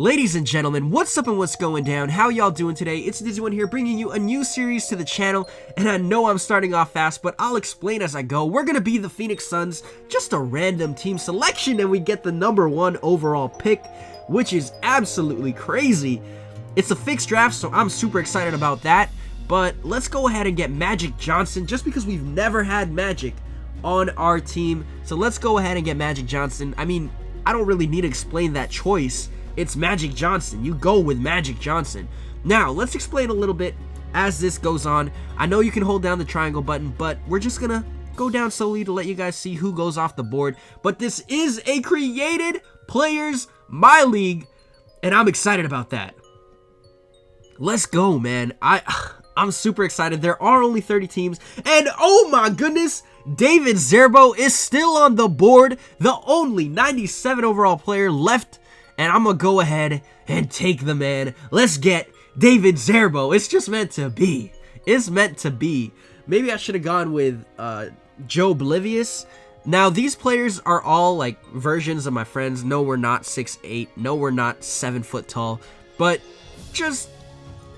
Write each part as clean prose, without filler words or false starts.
Ladies and gentlemen, what's up and what's going down? How y'all doing today? It's Dizzy1 here bringing you a new series to the channel, and I know I'm starting off fast, but I'll explain as I go. We're gonna be the Phoenix Suns, just a random team selection, and we get the #1 overall pick, which is absolutely crazy. It's a fixed draft, so I'm super excited about that, but let's go ahead and get Magic Johnson, just because we've never had Magic on our team. So let's go ahead and get Magic Johnson. I mean, I don't really need to explain that choice. It's Magic Johnson. You go with Magic Johnson. Now, let's explain a little bit as this goes on. I know you can hold down the triangle button, but we're just gonna go down slowly to let you guys see who goes off the board. But this is a created players my league, and I'm excited about that. Let's go, man. I'm super excited. There are only 30 teams, and oh my goodness, David Zerbo is still on the board, the only 97 overall player left. And I'm gonna go ahead and take the man. Let's get David Zerbo. It's just meant to be. It's meant to be. Maybe I should have gone with Joe Oblivious. Now, these players are all like versions of my friends. No, we're not 6'8". No, we're not 7 foot tall. But just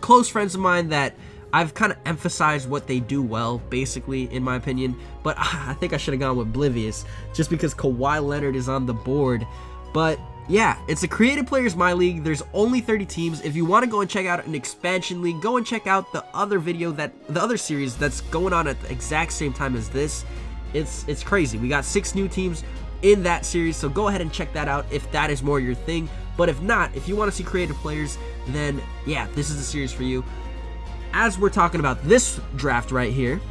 close friends of mine that I've kind of emphasized what they do well, basically, in my opinion. But I think I should have gone with Oblivious just because Kawhi Leonard is on the board. But yeah, it's a created players my league. There's only 30 teams. If you want to go and check out an expansion league, go and check out the other series that's going on at the exact same time as this. It's crazy. We got 6 new teams in that series, so go ahead and check that out if that is more your thing. But if not, if you want to see creative players, then yeah, this is the series for you. As we're talking about this draft right here,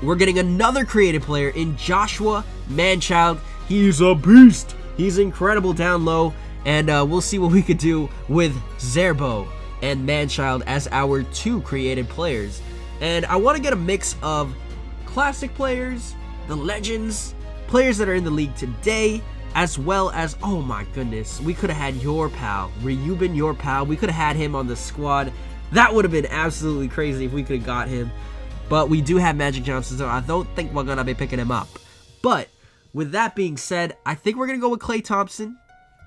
we're getting another creative player in Joshua Manchild. He's a beast. He's incredible down low, and we'll see what we could do with Zerbo and Manchild as our 2 created players. And I want to get a mix of classic players, the legends, players that are in the league today, as well as, oh my goodness, we could have had your pal, Ryubin, your pal. We could have had him on the squad. That would have been absolutely crazy if we could have got him. But we do have Magic Johnson, so I don't think we're going to be picking him up. But with that being said, I think we're going to go with Klay Thompson,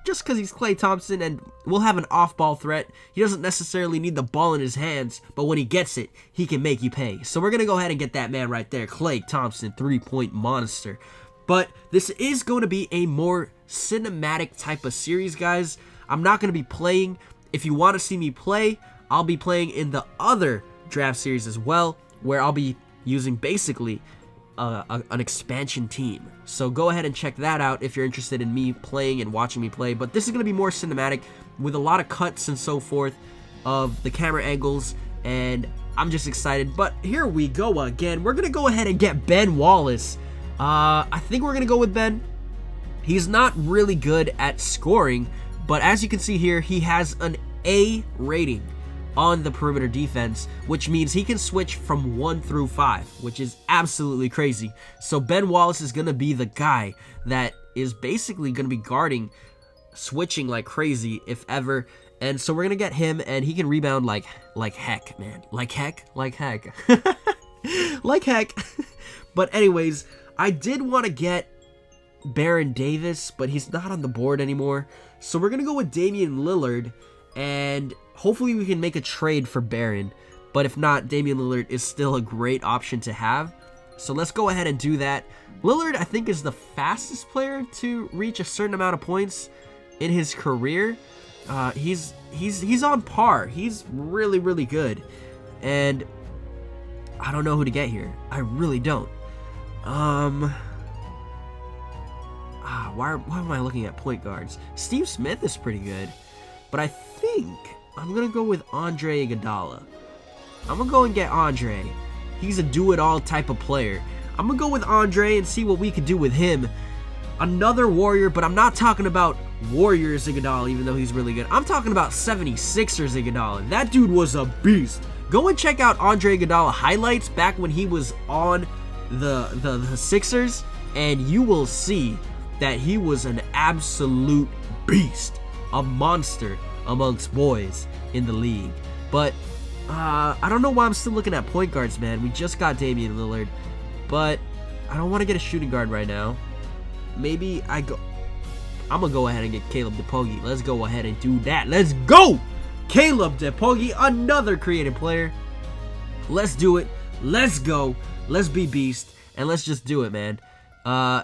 just because he's Klay Thompson, and we'll have an off-ball threat. He doesn't necessarily need the ball in his hands, but when he gets it, he can make you pay. So we're going to go ahead and get that man right there, Klay Thompson, 3-point monster. But this is going to be a more cinematic type of series, guys. I'm not going to be playing. If you want to see me play, I'll be playing in the other draft series as well, where I'll be using basically an expansion team. So go ahead and check that out if you're interested in me playing and watching me play. But this is going to be more cinematic with a lot of cuts and so forth of the camera angles, and I'm just excited. But here we go again. We're going to go ahead and get Ben Wallace. I think we're going to go with Ben. He's not really good at scoring, but as you can see here, he has an A rating on the perimeter defense, which means he can switch from 1 through 5, which is absolutely crazy. So Ben Wallace is going to be the guy that is basically going to be guarding, switching like crazy, if ever. And so we're going to get him, and he can rebound like heck, man. Like heck? Like heck. Like heck. But anyways, I did want to get Baron Davis, but he's not on the board anymore. So we're going to go with Damian Lillard, and hopefully we can make a trade for Baron. But if not, Damian Lillard is still a great option to have. So let's go ahead and do that. Lillard, I think, is the fastest player to reach a certain amount of points in his career. He's on par. He's really, really good. And I don't know who to get here. I really don't. Why am I looking at point guards? Steve Smith is pretty good. But I think I'm going to go with Andre Iguodala. I'm going to go and get Andre. He's a do-it-all type of player. I'm going to go with Andre and see what we could do with him. Another Warrior, but I'm not talking about Warriors Iguodala, even though he's really good. I'm talking about 76ers Iguodala. That dude was a beast. Go and check out Andre Iguodala highlights back when he was on the Sixers, and you will see that he was an absolute beast. A monster amongst boys in the league. But I don't know why I'm still looking at point guards, man. We just got Damian Lillard, but I don't want to get a shooting guard right now. Maybe I I'm going to go ahead and get Caleb DePogi. Let's go ahead and do that. Let's go! Caleb DePogi, another creative player. Let's do it. Let's go. Let's be beast. And let's just do it, man.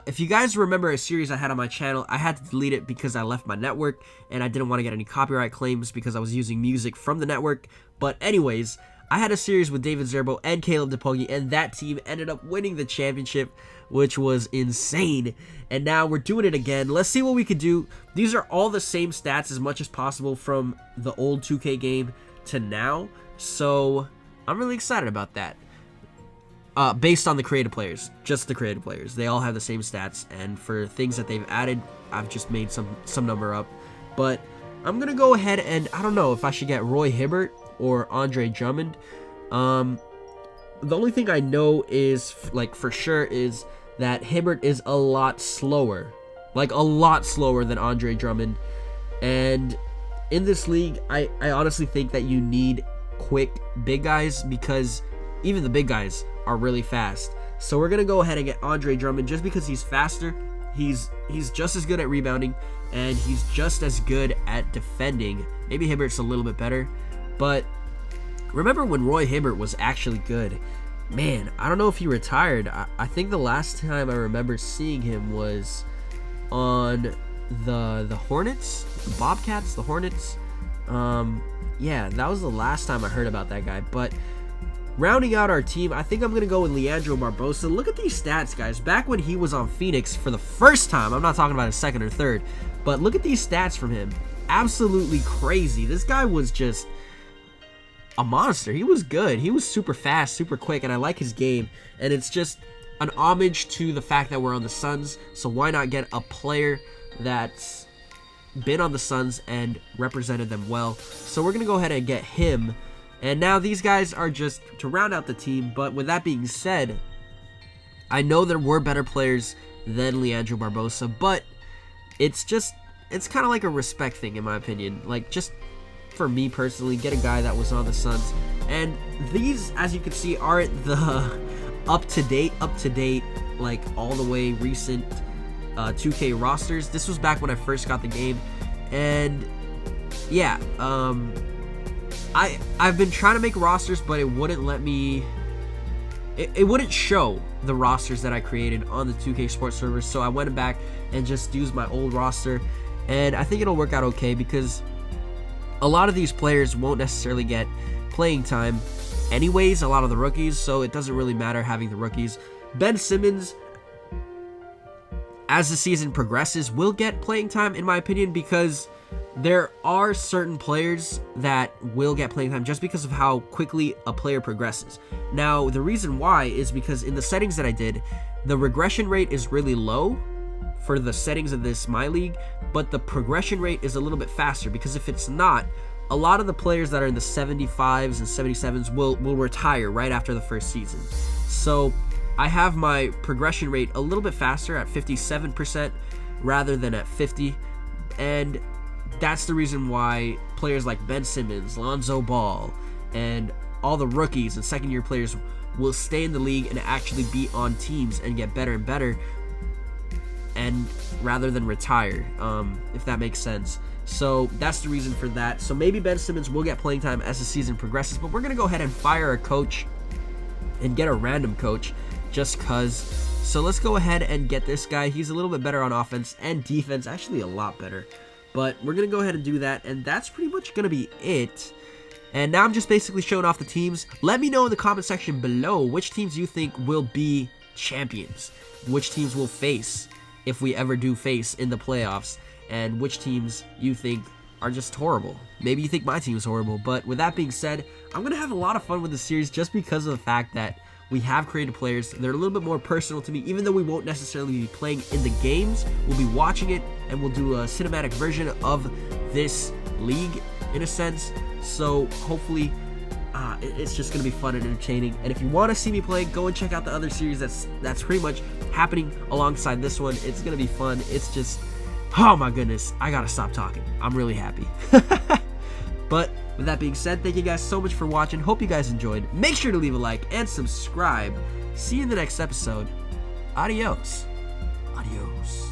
If you guys remember a series I had on my channel, I had to delete it because I left my network and I didn't want to get any copyright claims because I was using music from the network. But anyways, I had a series with David Zerbo and Caleb DePogi, and that team ended up winning the championship, which was insane. And now we're doing it again. Let's see what we could do. These are all the same stats as much as possible from the old 2K game to now, so I'm really excited about that. Based on the creative players, just the creative players. They all have the same stats, and for things that they've added, I've just made some number up. But I'm gonna go ahead and I don't know if I should get Roy Hibbert or Andre Drummond. The only thing I know is, like, for sure is that Hibbert is a lot slower, like a lot slower than Andre Drummond. And in this league, I honestly think that you need quick big guys, because even the big guys are really fast. So we're gonna go ahead and get Andre Drummond just because he's faster. He's just as good at rebounding, and he's just as good at defending. Maybe Hibbert's a little bit better, but remember when Roy Hibbert was actually good? Man, I don't know if he retired. I think the last time I remember seeing him was on the Hornets, the Bobcats, the Hornets. Yeah, that was the last time I heard about that guy. But rounding out our team, I think I'm going to go with Leandro Barbosa. Look at these stats, guys. Back when he was on Phoenix for the first time, I'm not talking about his second or third, but look at these stats from him. Absolutely crazy. This guy was just a monster. He was good. He was super fast, super quick, and I like his game. And it's just an homage to the fact that we're on the Suns, so why not get a player that's been on the Suns and represented them well. So we're going to go ahead and get him. And now these guys are just to round out the team. But with that being said, I know there were better players than Leandro Barbosa, but it's kind of like a respect thing, in my opinion. Like, just for me personally, get a guy that was on the Suns. And these, as you can see, aren't the up-to-date, like all the way recent 2K rosters. This was back when I first got the game. And yeah, I've been trying to make rosters, but it wouldn't let me. It wouldn't show the rosters that I created on the 2K Sports servers, so I went back and just used my old roster, and I think it'll work out okay because a lot of these players won't necessarily get playing time anyways, a lot of the rookies, so it doesn't really matter having the rookies. Ben Simmons, as the season progresses, will get playing time, in my opinion, because there are certain players that will get playing time just because of how quickly a player progresses. Now, the reason why is because in the settings that I did, the regression rate is really low for the settings of this My League, but the progression rate is a little bit faster, because if it's not, a lot of the players that are in the 75s and 77s will retire right after the first season. So I have my progression rate a little bit faster at 57% rather than at 50%, and that's the reason why players like Ben Simmons, Lonzo Ball, and all the rookies and second-year players will stay in the league and actually be on teams and get better and better, and rather than retire, if that makes sense. So that's the reason for that. So maybe Ben Simmons will get playing time as the season progresses, but we're going to go ahead and fire a coach and get a random coach just cuz. So let's go ahead and get this guy. He's a little bit better on offense and defense, actually a lot better. But we're going to go ahead and do that, and that's pretty much going to be it. And now I'm just basically showing off the teams. Let me know in the comment section below which teams you think will be champions, which teams will face if we ever do face in the playoffs, and which teams you think are just horrible. Maybe you think my team is horrible, but with that being said, I'm going to have a lot of fun with the series just because of the fact that we have creative players. They're a little bit more personal to me, even though we won't necessarily be playing in the games. We'll be watching it, and we'll do a cinematic version of this league, in a sense. So hopefully, it's just going to be fun and entertaining. And if you want to see me play, go and check out the other series that's pretty much happening alongside this one. It's going to be fun. It's just, oh my goodness, I got to stop talking. I'm really happy. But with that being said, thank you guys so much for watching. Hope you guys enjoyed. Make sure to leave a like and subscribe. See you in the next episode. Adios. Adios.